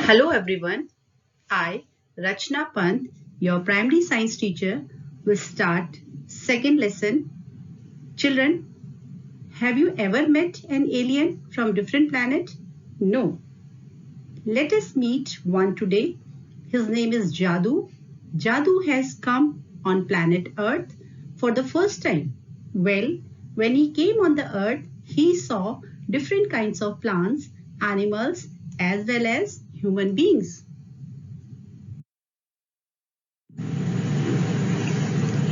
Hello everyone. I, Rachna Pant, your primary science teacher, will start second lesson. Children, have you ever met an alien from different planet? No. Let us meet one today. His name is Jadu. Jadu has come on planet Earth for the first time. Well, when he came on the Earth, he saw different kinds of plants, animals, as well as human beings.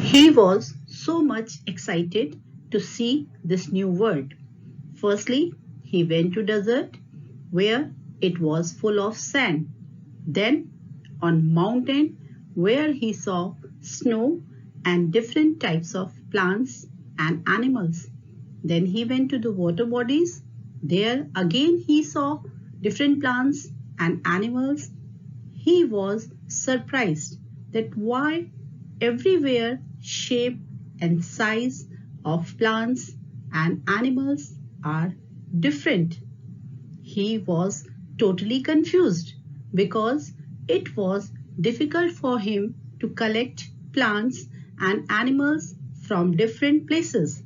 He was so much excited to see this new world. Firstly, he went to desert where it was full of sand. Then on mountain where he saw snow and different types of plants and animals. Then he went to the water bodies. There again he saw different plants and animals. He was surprised that why everywhere shape and size of plants and animals are different. He was totally confused because it was difficult for him to collect plants and animals from different places.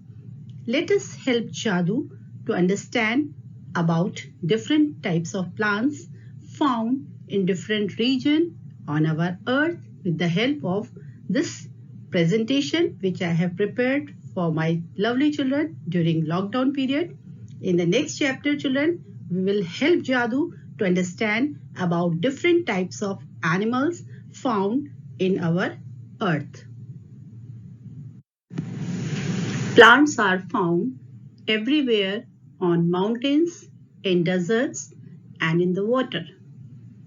Let us help Jadu to understand about different types of plants found in different regions on our earth with the help of this presentation which I have prepared for my lovely children during lockdown period. In the next chapter, children, we will help Jadu to understand about different types of animals found in our earth. Plants are found everywhere on mountains, in deserts, and in the water.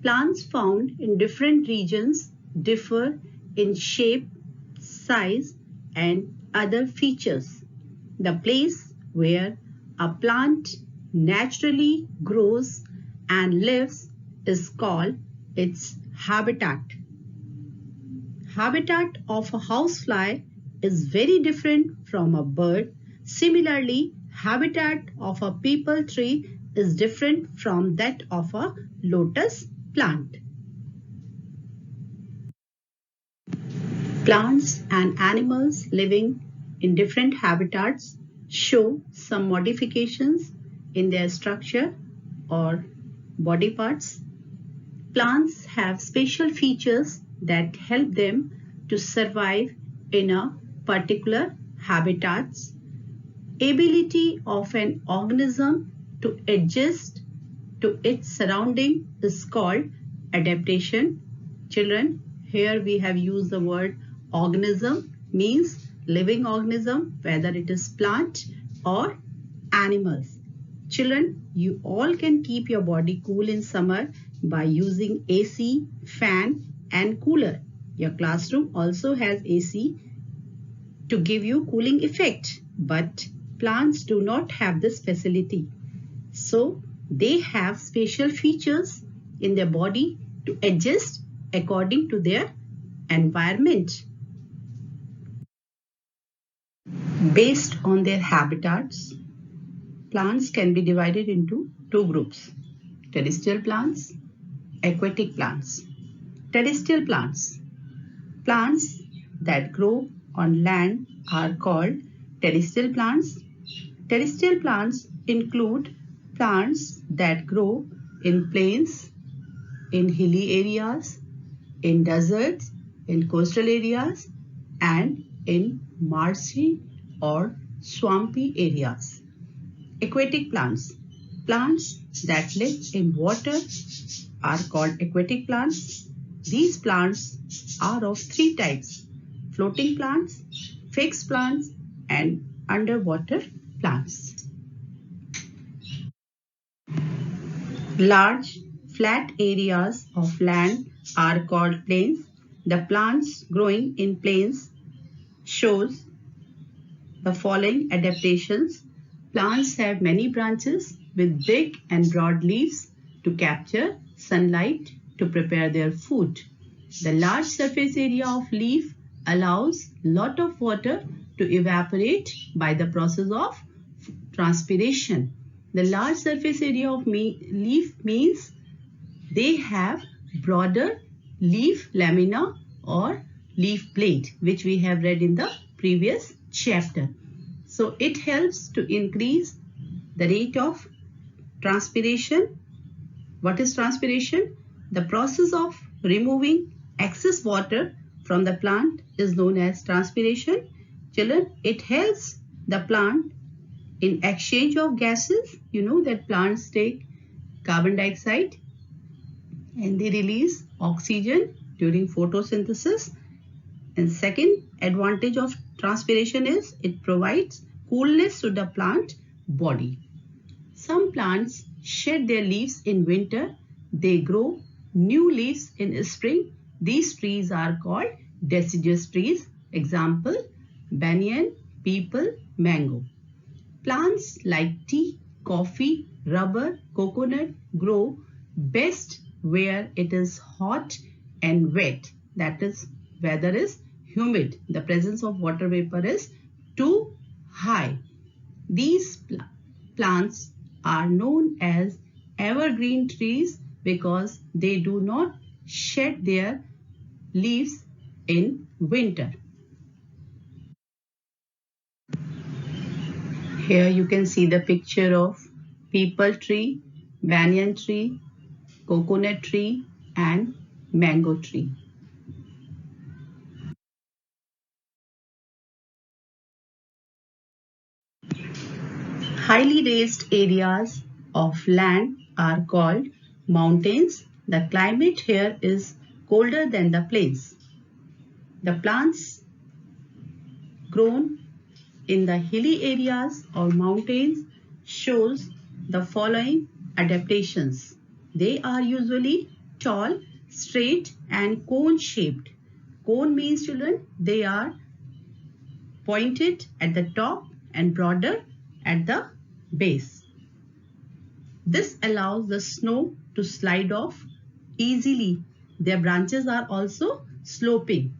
Plants found in different regions differ in shape, size, and other features. The place where a plant naturally grows and lives is called its habitat. Habitat of a housefly is very different from a bird. Similarly, habitat of a peepal tree is different from that of a lotus plant. Plants and animals living in different habitats show some modifications in their structure or body parts. Plants have special features that help them to survive in a particular habitats. Ability of an organism to adjust to its surrounding is called adaptation. Children, here we have used the word organism, means living organism, whether it is plant or animals. Children, you all can keep your body cool in summer by using AC, fan and cooler. Your classroom also has AC to give you cooling effect, but plants do not have this facility. So they have special features in their body to adjust according to their environment. Based on their habitats, plants can be divided into two groups: terrestrial plants, aquatic plants. Terrestrial plants. Plants that grow on land are called terrestrial plants. Terrestrial plants include plants that grow in plains, in hilly areas, in deserts, in coastal areas, and in marshy or swampy areas. Aquatic plants. Plants that live in water are called aquatic plants. These plants are of three types: floating plants, fixed plants, and underwater plants. Large, flat areas of land are called plains. The plants growing in plains shows the following adaptations. Plants have many branches with big and broad leaves to capture sunlight to prepare their food. The large surface area of leaf allows lot of water to evaporate by the process of transpiration. The large surface area of leaf means they have broader leaf lamina or leaf blade, which we have read in the previous chapter. So it helps to increase the rate of transpiration. What is transpiration? The process of removing excess water from the plant is known as transpiration. Children, it helps the plant in exchange of gases. You know that plants take carbon dioxide and they release oxygen during photosynthesis. And second advantage of transpiration is it provides coolness to the plant body. Some plants shed their leaves in winter. They grow new leaves in spring. These trees are called deciduous trees. Example, banyan, peepal, mango. Plants like tea, coffee, rubber, coconut grow best where it is hot and wet. That is, weather is humid. The presence of water vapor is too high. These plants are known as evergreen trees because they do not shed their leaves in winter. Here you can see the picture of peepal tree, banyan tree, coconut tree and mango tree. Highly raised areas of land are called mountains. The climate here is colder than the plains. The plants grown in the hilly areas or mountains shows the following adaptations. They are usually tall, straight and cone shaped. Cone means, children, they are pointed at the top and broader at the base. This allows the snow to slide off easily. Their branches are also sloping.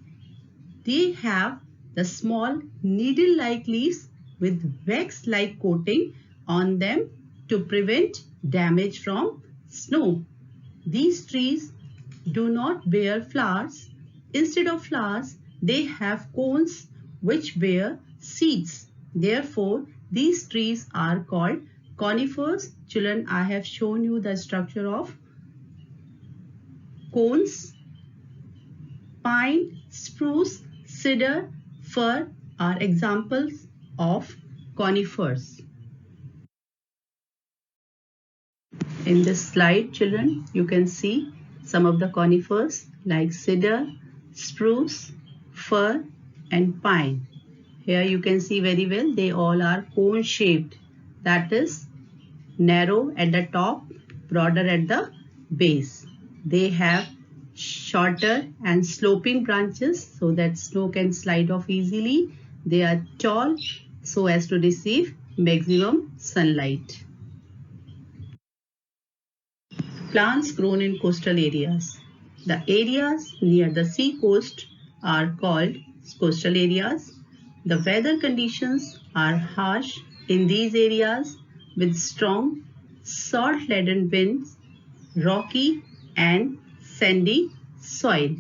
They have the small needle-like leaves with wax-like coating on them to prevent damage from snow. These trees do not bear flowers. Instead of flowers, they have cones which bear seeds. Therefore, these trees are called conifers. Children, I have shown you the structure of cones. Pine, spruce, cedar, fir are examples of conifers. In this slide, children, you can see some of the conifers like cedar, spruce, fir and pine. Here you can see very well they all are cone shaped. That is narrow at the top, broader at the base. They have shorter and sloping branches so that snow can slide off easily. They are tall so as to receive maximum sunlight. Plants grown in coastal areas. The areas near the sea coast are called coastal areas. The weather conditions are harsh in these areas with strong salt-laden winds, rocky and sandy soil.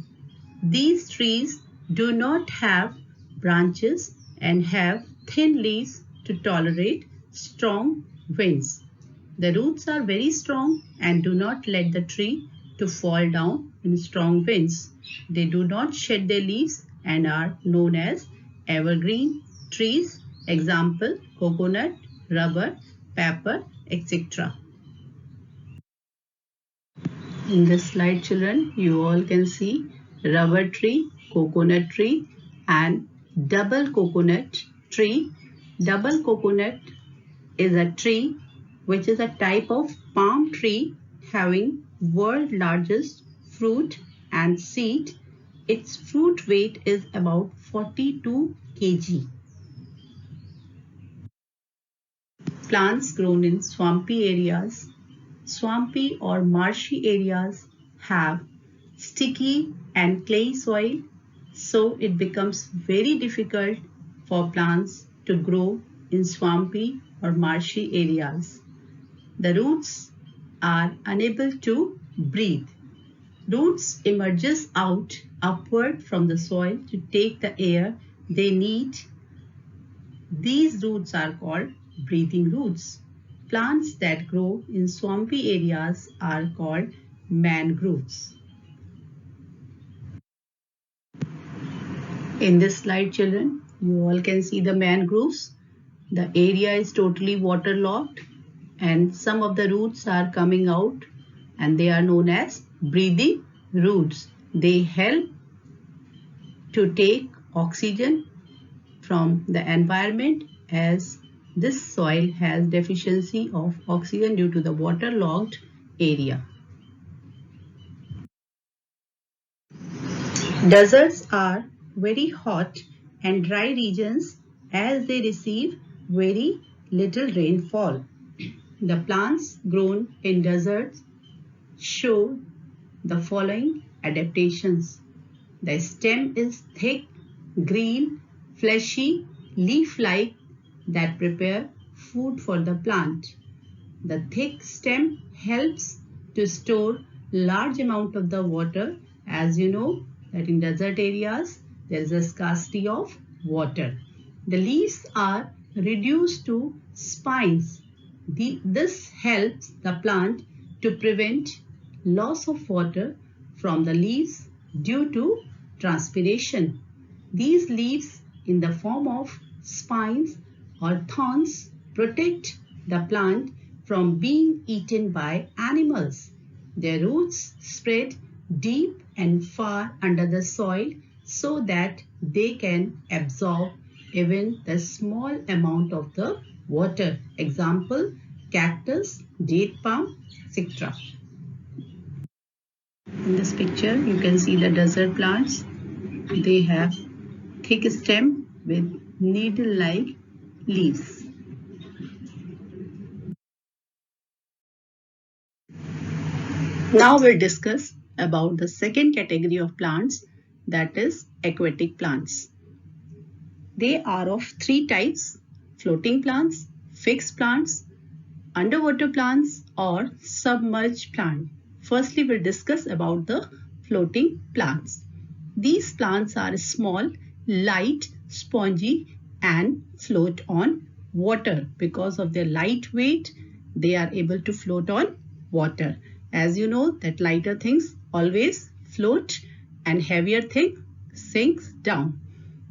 These trees do not have branches and have thin leaves to tolerate strong winds. The roots are very strong and do not let the tree to fall down in strong winds. They do not shed their leaves and are known as evergreen trees. Example, coconut, rubber, pepper, etc. In this slide, children, you all can see rubber tree, coconut tree and double coconut tree. Double coconut is a tree which is a type of palm tree having world's largest fruit and seed. Its fruit weight is about 42 kg. Plants grown in swampy areas. Swampy or marshy areas have sticky and clay soil, so it becomes very difficult for plants to grow in swampy or marshy areas. The roots are unable to breathe. Roots emerges out upward from the soil to take the air they need. These roots are called breathing roots. Plants that grow in swampy areas are called mangroves. In this slide, children, you all can see the mangroves. The area is totally waterlogged and some of the roots are coming out and they are known as breathing roots. They help to take oxygen from the environment as this soil has deficiency of oxygen due to the waterlogged area. Deserts are very hot and dry regions as they receive very little rainfall. The plants grown in deserts show the following adaptations. The stem is thick, green, fleshy, leaf-like that prepare food for the plant. The thick stem helps to store large amount of the water. As you know that in desert areas there is a scarcity of water. The leaves are reduced to spines. This helps the plant to prevent loss of water from the leaves due to transpiration. These leaves in the form of spines or thorns protect the plant from being eaten by animals. Their roots spread deep and far under the soil so that they can absorb even the small amount of the water. Example, cactus, date palm, etc. In this picture, you can see the desert plants. They have thick stem with needle-like leaves. Now we'll discuss about the second category of plants, that is aquatic plants. They are of three types: floating plants, fixed plants, underwater plants or submerged plants. Firstly, we'll discuss about the floating plants. These plants are small, light, spongy and float on water. Because of their light weight, they are able to float on water. As you know that lighter things always float and heavier thing sinks down.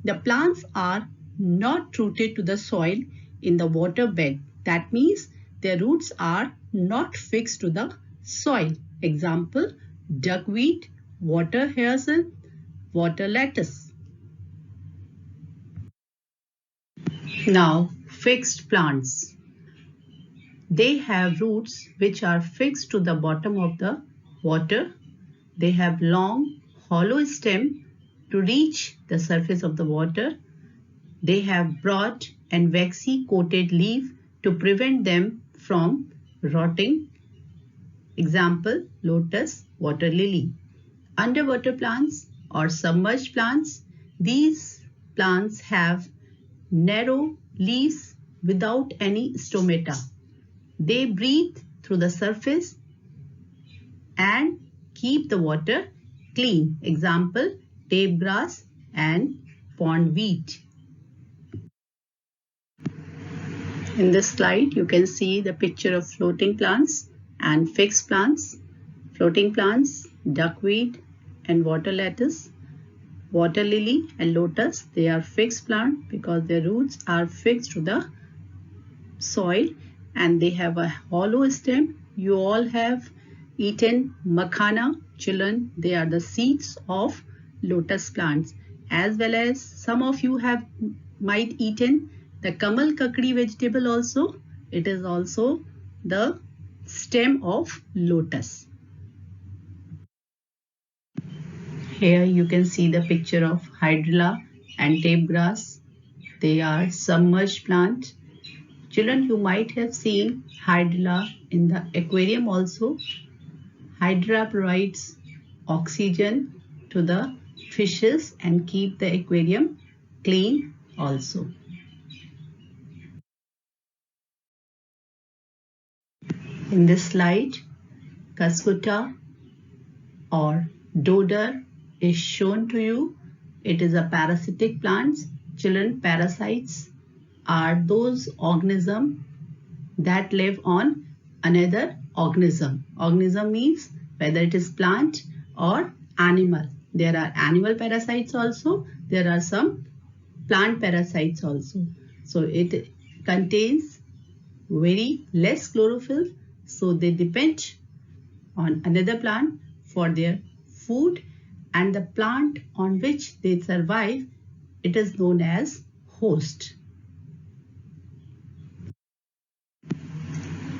The plants are not rooted to the soil in the water bed. That means their roots are not fixed to the soil. Example, duckweed, water hyacinth, water lettuce. Now, fixed plants. They have roots which are fixed to the bottom of the water. They have long, hollow stem to reach the surface of the water. They have broad and waxy coated leaf to prevent them from rotting. Example, lotus, water lily. Underwater plants or submerged plants. These plants have narrow leaves without any stomata. They breathe through the surface and keep the water clean. Example, tape grass and pondweed. In this slide, you can see the picture of floating plants and fixed plants. Floating plants, duckweed and water lettuce. Water lily and lotus, they are fixed plants because their roots are fixed to the soil and they have a hollow stem. You all have eaten makhana, children. They are the seeds of lotus plants, as well as some of you might eaten the kamal kakdi vegetable also. It is also the stem of lotus. Here you can see the picture of hydrilla and tape grass. They are submerged plants. Children, you might have seen hydrilla in the aquarium also. Hydra provides oxygen to the fishes and keep the aquarium clean also. In this slide, Cuscuta or dodder is shown to you. It is a parasitic plant. Children, parasites are those organisms that live on another organism. Organism means whether it is plant or animal. There are animal parasites also. There are some plant parasites also. So it contains very less chlorophyll. So they depend on another plant for their food, and the plant on which they survive, it is known as host.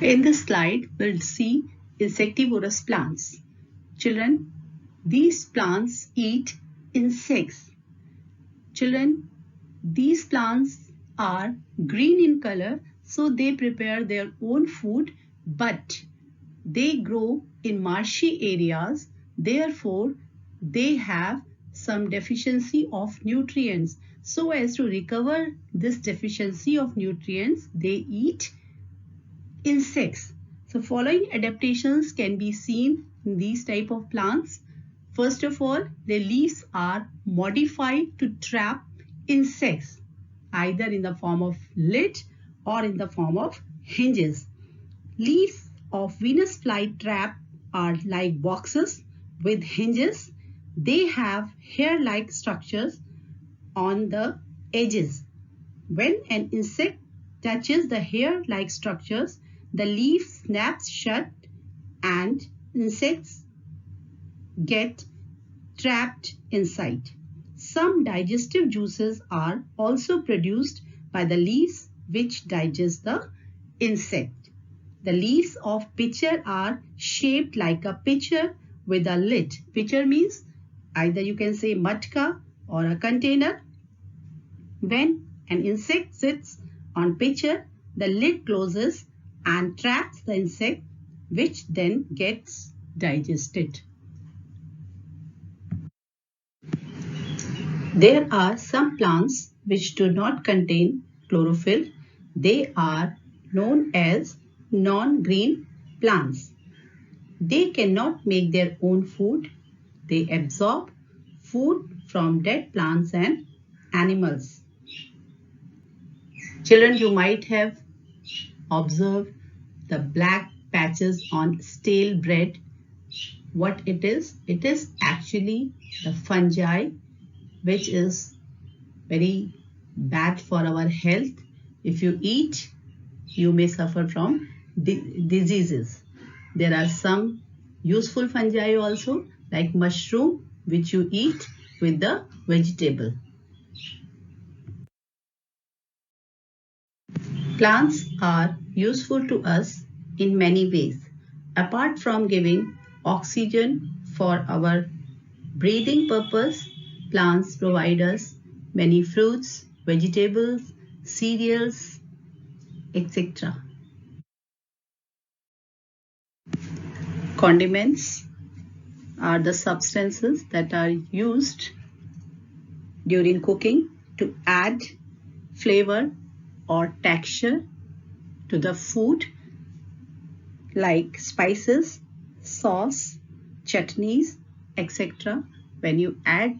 In this slide, we'll see insectivorous plants. Children, these plants eat insects. Children, these plants are green in color, so they prepare their own food, but they grow in marshy areas. Therefore, they have some deficiency of nutrients. So as to recover this deficiency of nutrients, they eat insects. So following adaptations can be seen in these type of plants. First of all, their leaves are modified to trap insects, either in the form of lid or in the form of hinges. Leaves of Venus flytrap are like boxes with hinges. They have hair-like structures on the edges. When an insect touches the hair-like structures, the leaf snaps shut and insects get trapped inside. Some digestive juices are also produced by the leaves which digest the insect. The leaves of pitcher are shaped like a pitcher with a lid. Pitcher means either you can say matka or a container. When an insect sits on pitcher, the lid closes and traps the insect, which then gets digested. There are some plants which do not contain chlorophyll. They are known as non-green plants. They cannot make their own food. They absorb food from dead plants and animals. Children, you might have observed the black patches on stale bread. What it is actually the fungi, which is very bad for our health. If you eat, you may suffer from diseases. There are some useful fungi also, like mushroom, which you eat with the vegetable. Plants are useful to us in many ways. Apart from giving oxygen for our breathing purpose, plants provide us many fruits, vegetables, cereals, etc. Condiments are the substances that are used during cooking to add flavor or texture to the food, like spices, sauce, chutneys, etc. When you add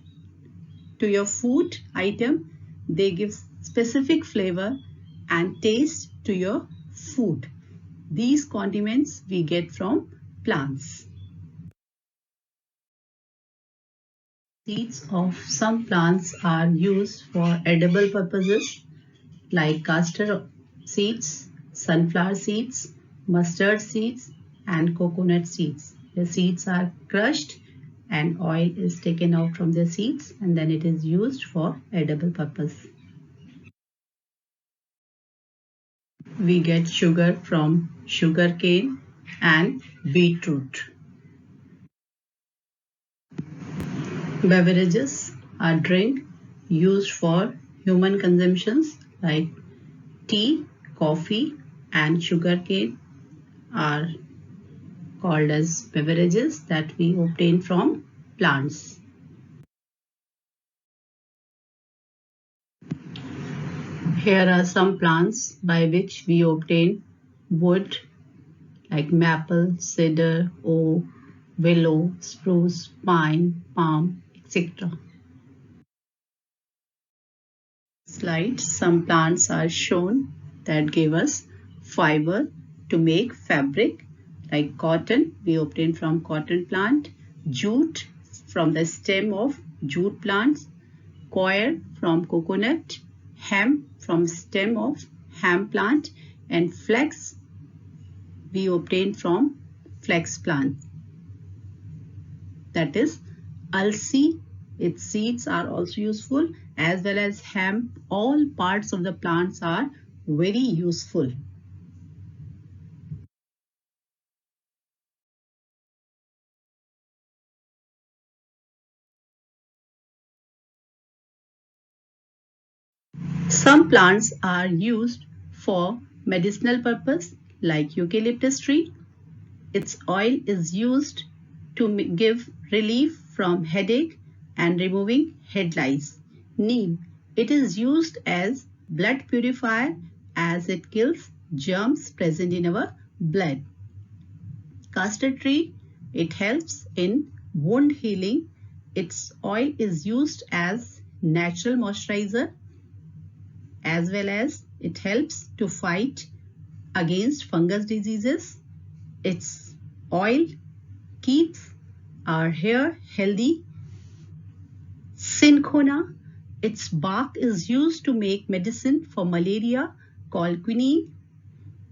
to your food item, they give specific flavor and taste to your food. These condiments we get from plants. Seeds of some plants are used for edible purposes, like castor seeds, sunflower seeds, mustard seeds, and coconut seeds. The seeds are crushed and oil is taken out from the seeds, and then it is used for edible purpose. We get sugar from sugar cane and beetroot. Beverages are drink used for human consumptions, like tea, coffee, and sugarcane are called as beverages that we obtain from plants. Here are some plants by which we obtain wood, like maple, cedar, oak, willow, spruce, pine, palm, etc. Slide, some plants are shown that give us fiber to make fabric, like cotton we obtain from cotton plant, jute from the stem of jute plants, coir from coconut, hemp from stem of hemp plant, and flax we obtain from flax plant. That is ulsi, its seeds are also useful, as well as hemp. All parts of the plants are very useful. Some plants are used for medicinal purpose, like eucalyptus tree. Its oil is used to give relief from headache and removing head lice. Neem, it is used as blood purifier as it kills germs present in our blood. Castor tree, it helps in wound healing. Its oil is used as natural moisturizer, as well as it helps to fight against fungus diseases. Its oil keeps our hair healthy. Cinchona, its bark is used to make medicine for malaria called quinine.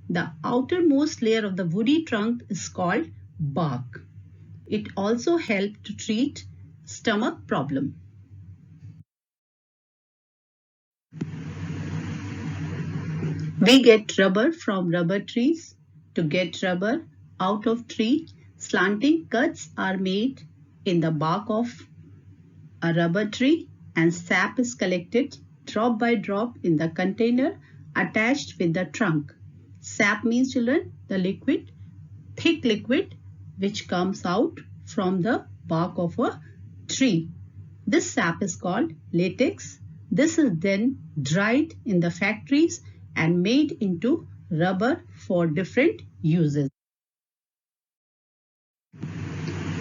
The outermost layer of the woody trunk is called bark. It also helps to treat stomach problem. We get rubber from rubber trees. To get rubber out of tree, slanting cuts are made in the bark of a rubber tree and sap is collected drop by drop in the container attached with the trunk. Sap means, children, the liquid, thick liquid which comes out from the bark of a tree. This sap is called latex. This is then dried in the factories and made into rubber for different uses.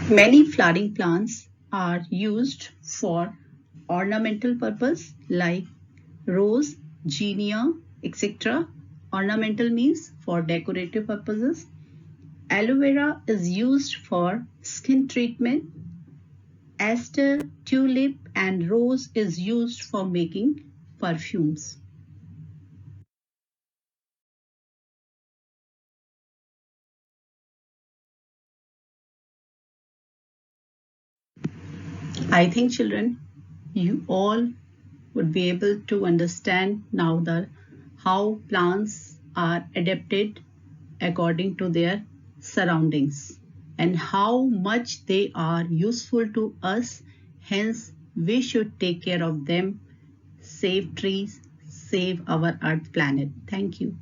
Many flowering plants are used for ornamental purpose, like rose, zinnia, etc. Ornamental means for decorative purposes. Aloe vera is used for skin treatment. Aster, tulip and rose is used for making perfumes. I think, children, you all would be able to understand now how plants are adapted according to their surroundings and how much they are useful to us. Hence, we should take care of them, save trees, save our earth planet. Thank you.